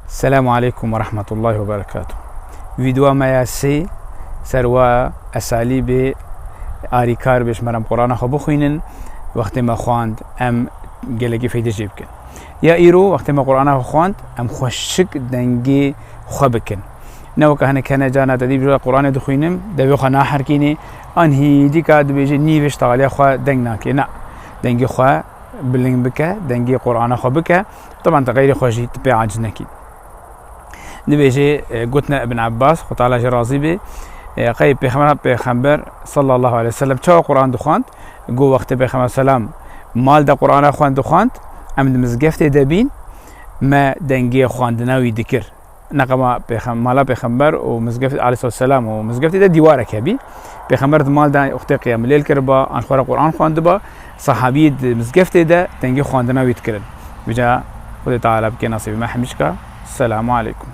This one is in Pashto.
السلام عليكم ورحمة الله وبركاته. فيديو ما ياسي سروا أساليب آريكار بيش مرم قرآن خو بخوينن وقت ما خواند أم جلقي فايدة جيبكن يا إيرو وقت ما قرآن خو خواند أم خوشك دنجي خبكن نوك هنا كان جانا تدي بجوا قرآن دخوينم دبي خنا حركيني أنهي دي كاد بيجي نيفش تغلي خو دنجناك نا دنجي خو بلين بك دنجي قرآن خو بك طبعا تغير خوشي تبي عجزناكي نبيجي قلتنا ابن عباس خو تعالى جرازي بي قيب بيخمبر صلى الله عليه وسلم شو قرآن دخوانت جو وقت بيخمبر سلام مال دا قرآن خوان دخوانت أم مزقفت دابين ما دنجي خوان دناوي ذكر نقما مالا بيخمبر ومزقفت عليه الصلاة والسلام ومزقفت دا ديوارة كبي بيخمبر مال دا وقت قيام الليل كربا عن خورا قرآن خوان دبا صحابي مزقفت دا دنجي خوان دناوي ذكر بجا خد تعالى بكي نصيب ما حمشك. السلام عليكم.